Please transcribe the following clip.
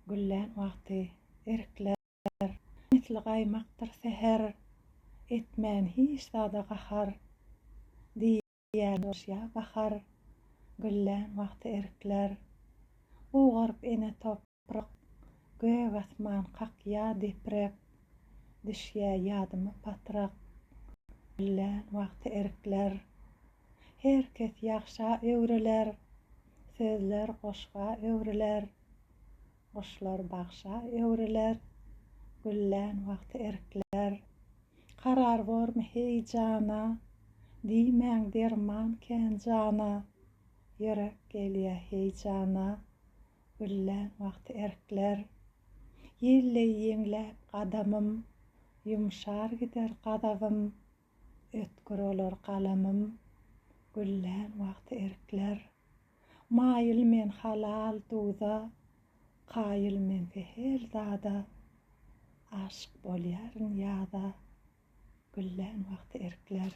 Güllän wagty erkler, mitli gaýmakdyr seher, etmän hiç zada gahar, diýýän ýa bahar. Güllän wagty erkler, ugaryp ene toprak, gög asman kakýa deprek, düşýär ýadyma patrak. Güllän wagty erkler, herkes ýagşa öwreler, sözler goşga öwreler, goşlar bagşa öwreler. Güllän wagty erkler, karar bormy heýjana, diýmäň derman kän jana, ýörek gelýär heýjana. Güllän wagty erkler, ýelleý ýeňläp gadamym, ýumşar gider gadawym, ötkür olar galamym. Güllän wagty erkler, maýyl men halal duza, kaýyl men fehel zada, aşyk bolýaryn ýada. Güllän wagty erkler.